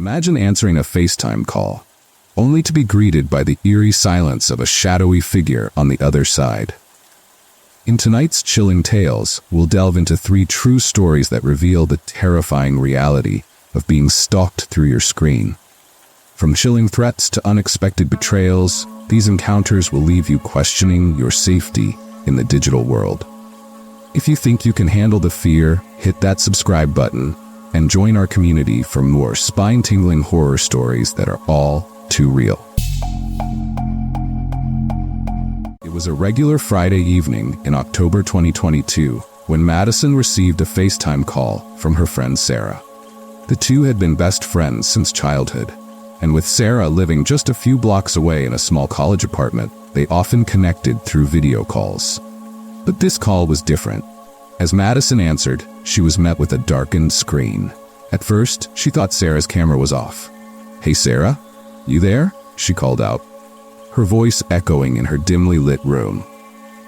Imagine answering a FaceTime call, only to be greeted by the eerie silence of a shadowy figure on the other side. In tonight's Chilling Tales, we'll delve into 3 true stories that reveal the terrifying reality of being stalked through your screen. From chilling threats to unexpected betrayals, these encounters will leave you questioning your safety in the digital world. If you think you can handle the fear, hit that subscribe button and join our community for more spine-tingling horror stories that are all too real. It was a regular Friday evening in October 2022 when Madison received a FaceTime call from her friend Sarah. The two had been best friends since childhood, and with Sarah living just a few blocks away in a small college apartment, they often connected through video calls. But this call was different. As Madison answered, she was met with a darkened screen. At first, she thought Sarah's camera was off. "Hey Sarah, you there?" she called out, her voice echoing in her dimly lit room.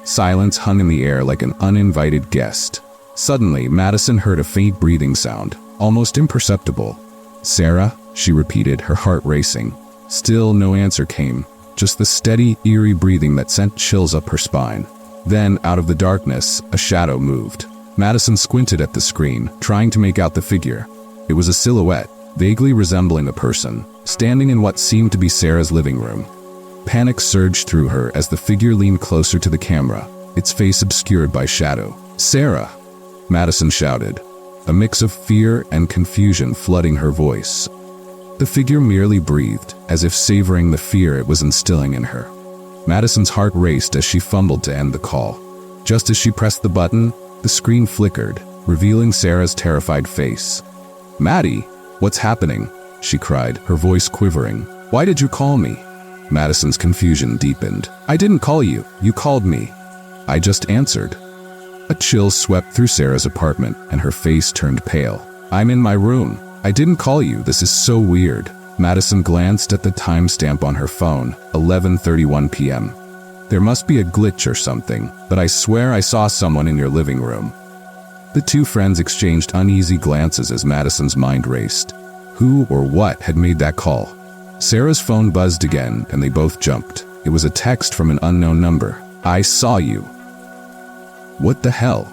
Silence hung in the air like an uninvited guest. Suddenly, Madison heard a faint breathing sound, almost imperceptible. "Sarah?" she repeated, her heart racing. Still no answer came, just the steady, eerie breathing that sent chills up her spine. Then, out of the darkness, a shadow moved. Madison squinted at the screen, trying to make out the figure. It was a silhouette, vaguely resembling a person, standing in what seemed to be Sarah's living room. Panic surged through her as the figure leaned closer to the camera, its face obscured by shadow. "Sarah!" Madison shouted, a mix of fear and confusion flooding her voice. The figure merely breathed, as if savoring the fear it was instilling in her. Madison's heart raced as she fumbled to end the call. Just as she pressed the button, the screen flickered, revealing Sarah's terrified face. "Maddie, what's happening?" she cried, her voice quivering. "Why did you call me?" Madison's confusion deepened. "I didn't call you, you called me." "I just answered." A chill swept through Sarah's apartment and her face turned pale. "I'm in my room. I didn't call you, this is so weird." Madison glanced at the timestamp on her phone, 11:31 p.m. "There must be a glitch or something, but I swear I saw someone in your living room." The two friends exchanged uneasy glances as Madison's mind raced. Who or what had made that call? Sarah's phone buzzed again, and they both jumped. It was a text from an unknown number. "I saw you." "What the hell?"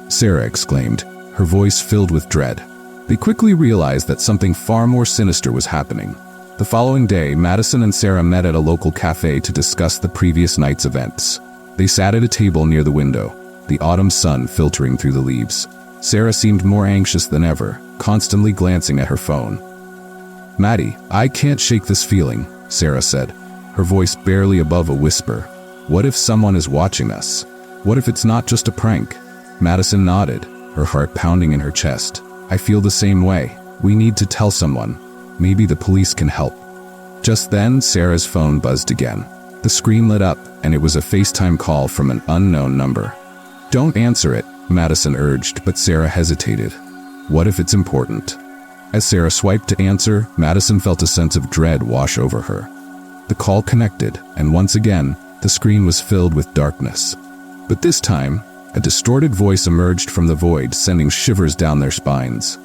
Sarah exclaimed, her voice filled with dread. They quickly realized that something far more sinister was happening. The following day, Madison and Sarah met at a local cafe to discuss the previous night's events. They sat at a table near the window, the autumn sun filtering through the leaves. Sarah seemed more anxious than ever, constantly glancing at her phone. "Maddie, I can't shake this feeling," Sarah said, her voice barely above a whisper. "What if someone is watching us? What if it's not just a prank?" Madison nodded, her heart pounding in her chest. "I feel the same way. We need to tell someone. Maybe the police can help." Just then, Sarah's phone buzzed again. The screen lit up, and it was a FaceTime call from an unknown number. "Don't answer it," Madison urged, but Sarah hesitated. "What if it's important?" As Sarah swiped to answer, Madison felt a sense of dread wash over her. The call connected, and once again, the screen was filled with darkness. But this time, a distorted voice emerged from the void, sending shivers down their spines.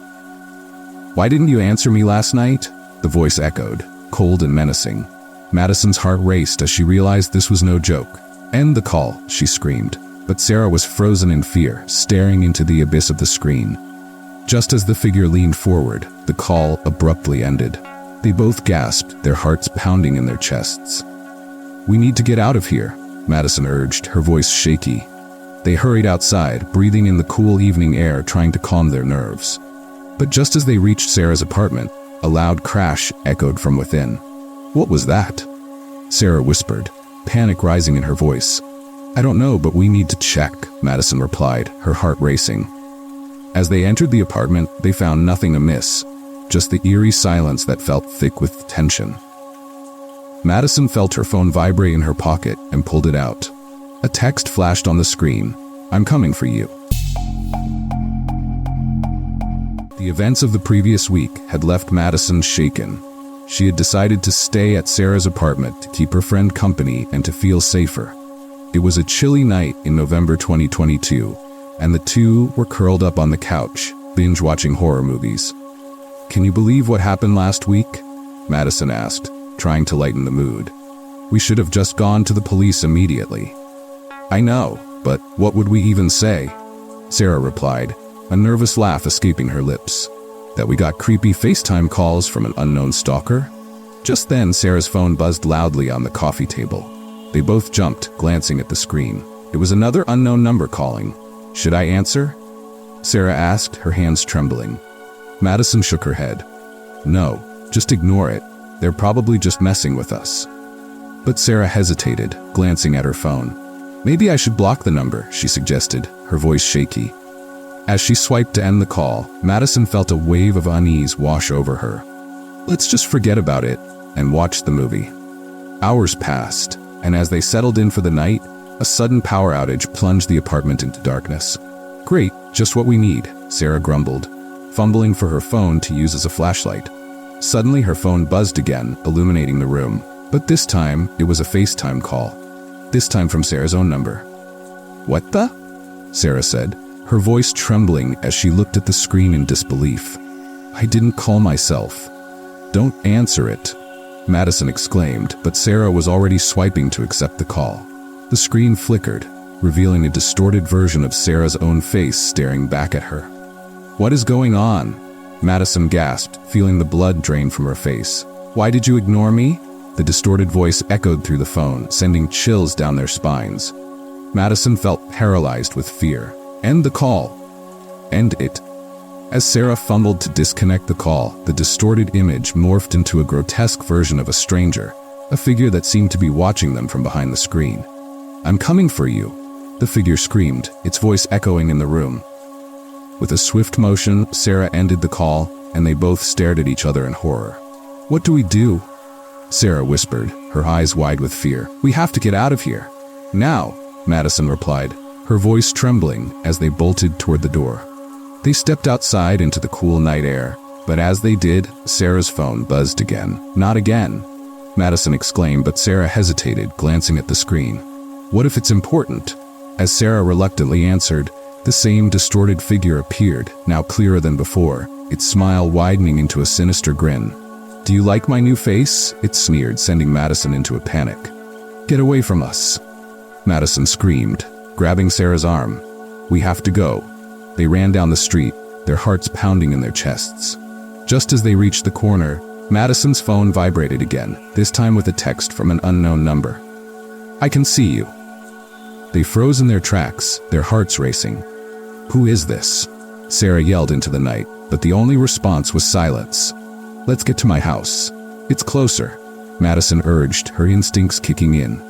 "Why didn't you answer me last night?" the voice echoed, cold and menacing. Madison's heart raced as she realized this was no joke. "End the call," she screamed. But Sarah was frozen in fear, staring into the abyss of the screen. Just as the figure leaned forward, the call abruptly ended. They both gasped, their hearts pounding in their chests. "We need to get out of here," Madison urged, her voice shaky. They hurried outside, breathing in the cool evening air, trying to calm their nerves. But just as they reached Sarah's apartment, a loud crash echoed from within. "What was that?" Sarah whispered, panic rising in her voice. "I don't know, but we need to check," Madison replied, her heart racing. As they entered the apartment, they found nothing amiss, just the eerie silence that felt thick with tension. Madison felt her phone vibrate in her pocket and pulled it out. A text flashed on the screen. "I'm coming for you." The events of the previous week had left Madison shaken. She had decided to stay at Sarah's apartment to keep her friend company and to feel safer. It was a chilly night in November 2022, and the two were curled up on the couch, binge-watching horror movies. Can you believe what happened last week? Madison asked, trying to lighten the mood. We should have just gone to the police immediately. I know, but what would we even say? Sarah replied, a nervous laugh escaping her lips. That we got creepy FaceTime calls from an unknown stalker? Just then, Sarah's phone buzzed loudly on the coffee table. They both jumped, glancing at the screen. It was another unknown number calling. Should I answer? Sarah asked, her hands trembling. Madison shook her head. No, just ignore it. They're probably just messing with us. But Sarah hesitated, glancing at her phone. Maybe I should block the number, she suggested, her voice shaky. As she swiped to end the call, Madison felt a wave of unease wash over her. Let's just forget about it and watch the movie. Hours passed, and as they settled in for the night, a sudden power outage plunged the apartment into darkness. Great, just what we need, Sarah grumbled, fumbling for her phone to use as a flashlight. Suddenly her phone buzzed again, illuminating the room, but this time it was a FaceTime call, this time from Sarah's own number. What the? Sarah said, her voice trembling as she looked at the screen in disbelief. I didn't call myself. Don't answer it, Madison exclaimed, but Sarah was already swiping to accept the call. The screen flickered, revealing a distorted version of Sarah's own face staring back at her. What is going on? Madison gasped, feeling the blood drain from her face. Why did you ignore me? The distorted voice echoed through the phone, sending chills down their spines. Madison felt paralyzed with fear. End the call. End it. As Sarah fumbled to disconnect the call, the distorted image morphed into a grotesque version of a stranger, a figure that seemed to be watching them from behind the screen. I'm coming for you, the figure screamed, its voice echoing in the room. With a swift motion, Sarah ended the call, and they both stared at each other in horror. What do we do? Sarah whispered, her eyes wide with fear. We have to get out of here. Now, Madison replied, her voice trembling as they bolted toward the door. They stepped outside into the cool night air, but as they did, Sarah's phone buzzed again. Not again, Madison exclaimed, but Sarah hesitated, glancing at the screen. What if it's important? As Sarah reluctantly answered, the same distorted figure appeared, now clearer than before, its smile widening into a sinister grin. Do you like my new face? It sneered, sending Madison into a panic. Get away from us, Madison screamed, grabbing Sarah's arm. We have to go. They ran down the street, their hearts pounding in their chests. Just as they reached the corner, Madison's phone vibrated again, this time with a text from an unknown number. I can see you. They froze in their tracks, their hearts racing. Who is this? Sarah yelled into the night, but the only response was silence. Let's get to my house. It's closer, Madison urged, her instincts kicking in.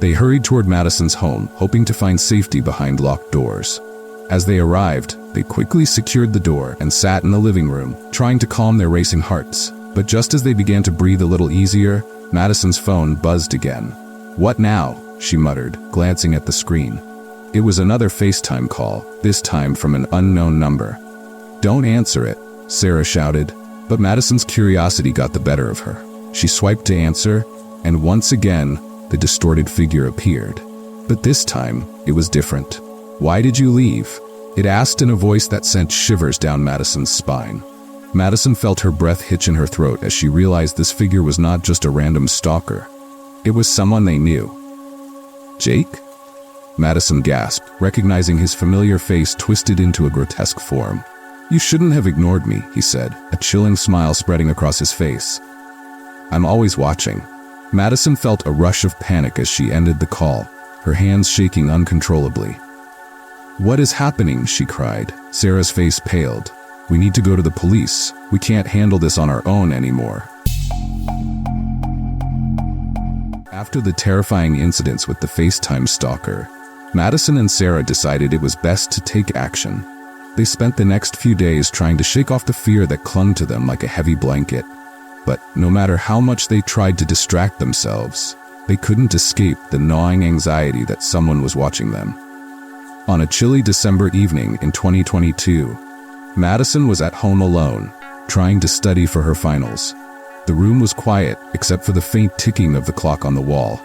They hurried toward Madison's home, hoping to find safety behind locked doors. As they arrived, they quickly secured the door and sat in the living room, trying to calm their racing hearts. But just as they began to breathe a little easier, Madison's phone buzzed again. What now? She muttered, glancing at the screen. It was another FaceTime call, this time from an unknown number. Don't answer it, Sarah shouted, but Madison's curiosity got the better of her. She swiped to answer, and once again, the distorted figure appeared. But this time, it was different. Why did you leave? It asked in a voice that sent shivers down Madison's spine. Madison felt her breath hitch in her throat as she realized this figure was not just a random stalker. It was someone they knew. Jake? Madison gasped, recognizing his familiar face twisted into a grotesque form. You shouldn't have ignored me, he said, a chilling smile spreading across his face. I'm always watching. Madison felt a rush of panic as she ended the call, her hands shaking uncontrollably. What is happening? She cried. Sarah's face paled. We need to go to the police. We can't handle this on our own anymore. After the terrifying incidents with the FaceTime stalker, Madison and Sarah decided it was best to take action. They spent the next few days trying to shake off the fear that clung to them like a heavy blanket. But no matter how much they tried to distract themselves, they couldn't escape the gnawing anxiety that someone was watching them. On a chilly December evening in 2022, Madison was at home alone, trying to study for her finals. The room was quiet, except for the faint ticking of the clock on the wall.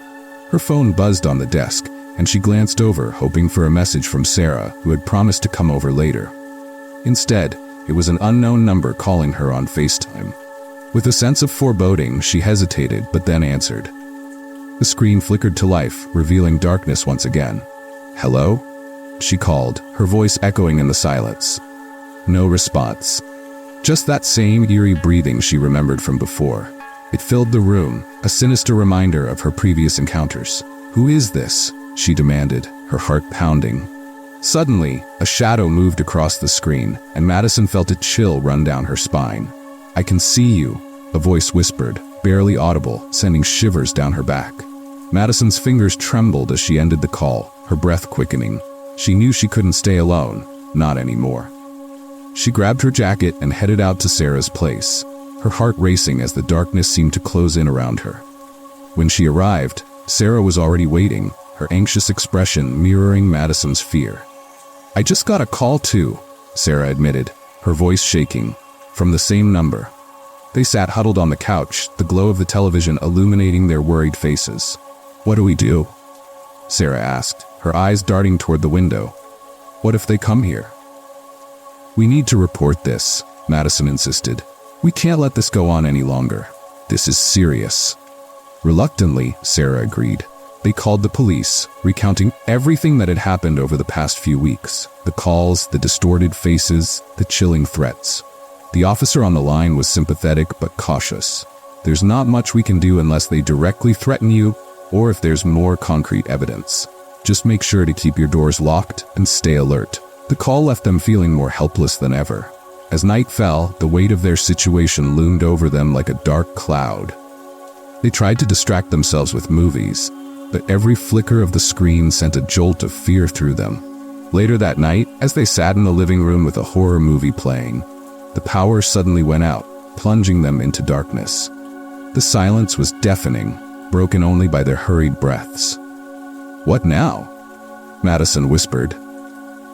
Her phone buzzed on the desk, and she glanced over, hoping for a message from Sarah, who had promised to come over later. Instead, It was an unknown number calling her on FaceTime. With a sense of foreboding, she hesitated but then answered. The screen flickered to life, revealing darkness once again. "Hello?" she called, her voice echoing in the silence. No response. Just that same eerie breathing she remembered from before. It filled the room, a sinister reminder of her previous encounters. "Who is this?" she demanded, her heart pounding. Suddenly, a shadow moved across the screen, and Madison felt a chill run down her spine. "I can see you," a voice whispered, barely audible, sending shivers down her back. Madison's fingers trembled as she ended the call, her breath quickening. She knew she couldn't stay alone, not anymore. She grabbed her jacket and headed out to Sarah's place, her heart racing as the darkness seemed to close in around her. When she arrived, Sarah was already waiting, her anxious expression mirroring Madison's fear. "I just got a call too," Sarah admitted, her voice shaking, "from the same number." They sat huddled on the couch, the glow of the television illuminating their worried faces. "What do we do?" Sarah asked, her eyes darting toward the window. "What if they come here?" "We need to report this," Madison insisted. "We can't let this go on any longer. This is serious." Reluctantly, Sarah agreed. They called the police, recounting everything that had happened over the past few weeks. The calls, the distorted faces, the chilling threats. The officer on the line was sympathetic but cautious. "There's not much we can do unless they directly threaten you, or if there's more concrete evidence. Just make sure to keep your doors locked and stay alert." The call left them feeling more helpless than ever. As night fell, the weight of their situation loomed over them like a dark cloud. They tried to distract themselves with movies, but every flicker of the screen sent a jolt of fear through them. Later that night, as they sat in the living room with a horror movie playing, the power suddenly went out, plunging them into darkness. The silence was deafening, broken only by their hurried breaths. "What now?" Madison whispered,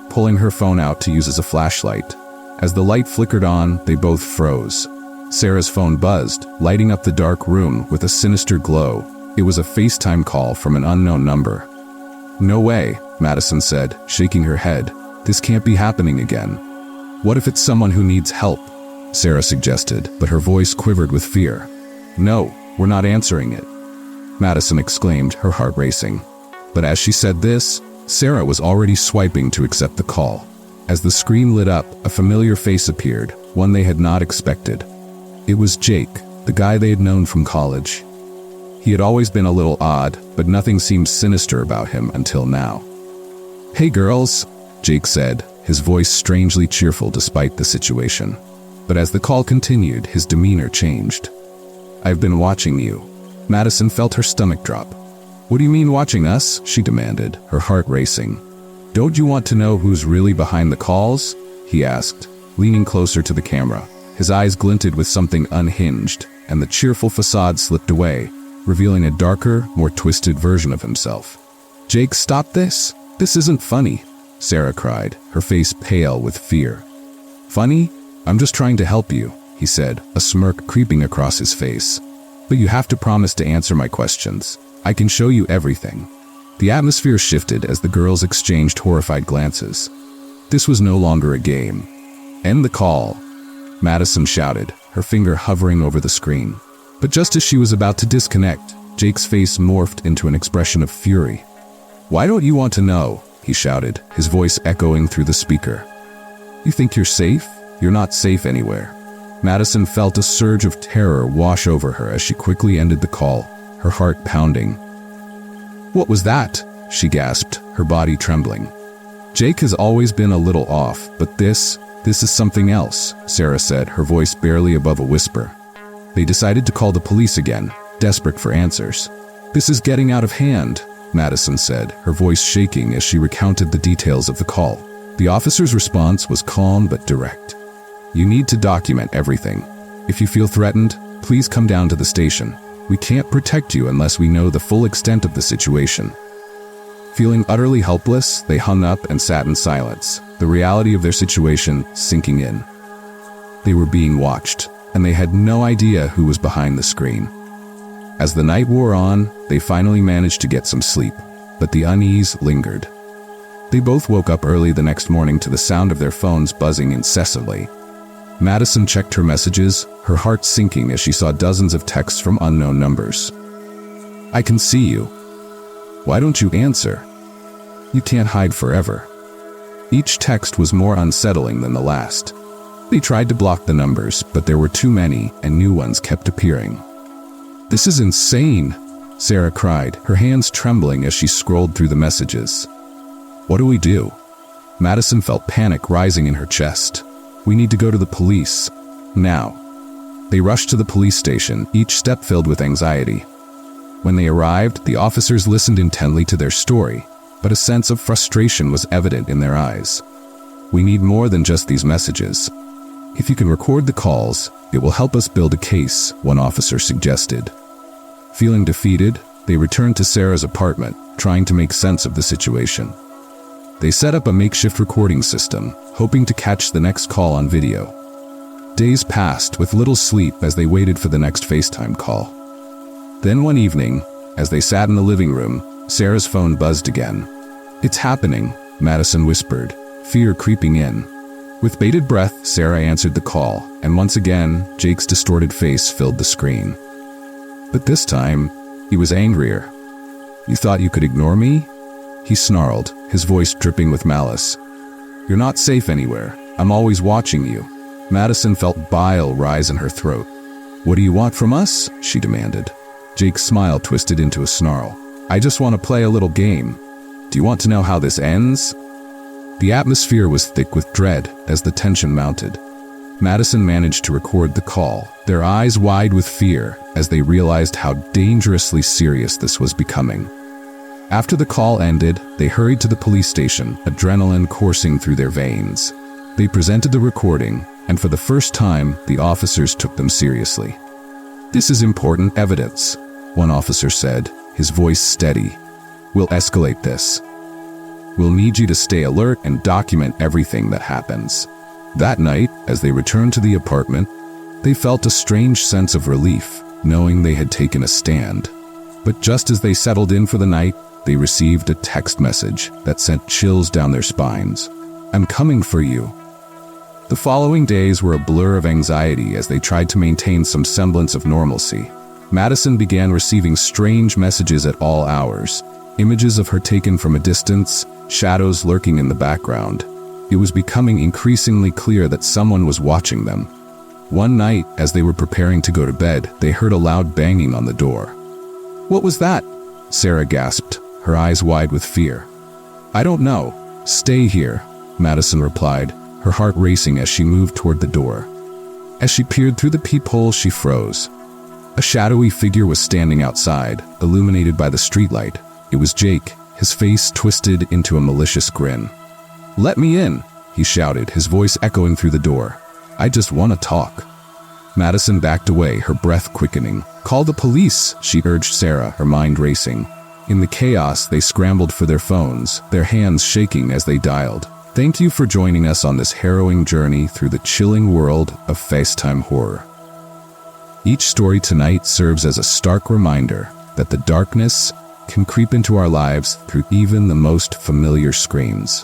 pulling her phone out to use as a flashlight. As the light flickered on, they both froze. Sarah's phone buzzed, lighting up the dark room with a sinister glow. It was a FaceTime call from an unknown number. "No way," Madison said, shaking her head. "This can't be happening again." "What if it's someone who needs help?" Sarah suggested, but her voice quivered with fear. "No, we're not answering it," Madison exclaimed, her heart racing. But as she said this, Sarah was already swiping to accept the call. As the screen lit up, a familiar face appeared, one they had not expected. It was Jake, the guy they had known from college. He had always been a little odd, but nothing seemed sinister about him until now. "Hey girls," Jake said, his voice strangely cheerful despite the situation. But as the call continued, his demeanor changed. "I've been watching you." Madison felt her stomach drop. "What do you mean watching us?" she demanded, her heart racing. "Don't you want to know who's really behind the calls?" he asked, leaning closer to the camera. His eyes glinted with something unhinged, and the cheerful facade slipped away, revealing a darker, more twisted version of himself. "Jake, stop this! This isn't funny!" Sarah cried, her face pale with fear. "Funny? I'm just trying to help you," he said, a smirk creeping across his face. "But you have to promise to answer my questions. I can show you everything." The atmosphere shifted as the girls exchanged horrified glances. This was no longer a game. "End the call," Madison shouted, her finger hovering over the screen. But just as she was about to disconnect, Jake's face morphed into an expression of fury. "Why don't you want to know?" he shouted, his voice echoing through the speaker. "You think you're safe? You're not safe anywhere." Madison felt a surge of terror wash over her as she quickly ended the call, her heart pounding. "What was that?" she gasped, her body trembling. "Jake has always been a little off, but this is something else," Sarah said, her voice barely above a whisper. They decided to call the police again, desperate for answers. "This is getting out of hand," Madison said, her voice shaking as she recounted the details of the call. The officer's response was calm but direct. "You need to document everything. If you feel threatened, please come down to the station. We can't protect you unless we know the full extent of the situation." Feeling utterly helpless, they hung up and sat in silence, the reality of their situation sinking in. They were being watched, and they had no idea who was behind the screen. As the night wore on, they finally managed to get some sleep, but the unease lingered. They both woke up early the next morning to the sound of their phones buzzing incessantly. Madison checked her messages, her heart sinking as she saw dozens of texts from unknown numbers. "I can see you. Why don't you answer? You can't hide forever." Each text was more unsettling than the last. They tried to block the numbers, but there were too many, and new ones kept appearing. "This is insane," Sarah cried, her hands trembling as she scrolled through the messages. "What do we do?" Madison felt panic rising in her chest. "We need to go to the police. Now." They rushed to the police station, each step filled with anxiety. When they arrived, the officers listened intently to their story, but a sense of frustration was evident in their eyes. "We need more than just these messages. If you can record the calls, it will help us build a case," one officer suggested. Feeling defeated, they returned to Sarah's apartment, trying to make sense of the situation. They set up a makeshift recording system, hoping to catch the next call on video. Days passed with little sleep as they waited for the next FaceTime call. Then one evening, as they sat in the living room, Sarah's phone buzzed again. "It's happening," Madison whispered, fear creeping in. With bated breath, Sarah answered the call, and once again, Jake's distorted face filled the screen. But this time, he was angrier. "You thought you could ignore me?" He snarled, his voice dripping with malice. "You're not safe anywhere. I'm always watching you." Madison felt bile rise in her throat. "What do you want from us?" she demanded. Jake's smile twisted into a snarl. "I just want to play a little game. Do you want to know how this ends?" The atmosphere was thick with dread as the tension mounted. Madison managed to record the call, their eyes wide with fear as they realized how dangerously serious this was becoming. After the call ended, they hurried to the police station, adrenaline coursing through their veins. They presented the recording, and for the first time, the officers took them seriously. "This is important evidence," one officer said, his voice steady. "We'll escalate this. We'll need you to stay alert and document everything that happens." That night, as they returned to the apartment, they felt a strange sense of relief, knowing they had taken a stand. But just as they settled in for the night, they received a text message that sent chills down their spines. "I'm coming for you." The following days were a blur of anxiety as they tried to maintain some semblance of normalcy. Madison began receiving strange messages at all hours, images of her taken from a distance, shadows lurking in the background. It was becoming increasingly clear that someone was watching them. One night, as they were preparing to go to bed, they heard a loud banging on the door. "What was that?" Sarah gasped, her eyes wide with fear. "I don't know. Stay here," Madison replied, her heart racing as she moved toward the door. As she peered through the peephole, she froze. A shadowy figure was standing outside, illuminated by the streetlight. It was Jake, his face twisted into a malicious grin. "Let me in," he shouted, his voice echoing through the door. "I just want to talk." Madison backed away, her breath quickening. "Call the police," she urged Sarah, her mind racing. In the chaos, they scrambled for their phones, their hands shaking as they dialed. Thank you for joining us on this harrowing journey through the chilling world of FaceTime horror. Each story tonight serves as a stark reminder that the darkness can creep into our lives through even the most familiar screens.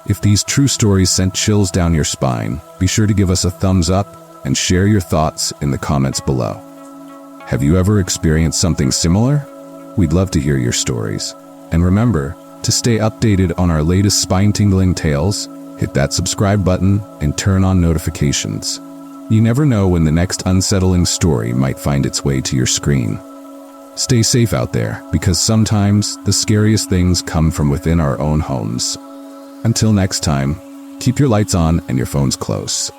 If these true stories sent chills down your spine, be sure to give us a thumbs up and share your thoughts in the comments below. Have you ever experienced something similar? We'd love to hear your stories. And remember, to stay updated on our latest spine-tingling tales, hit that subscribe button and turn on notifications. You never know when the next unsettling story might find its way to your screen. Stay safe out there, because sometimes the scariest things come from within our own homes. Until next time, keep your lights on and your phones close.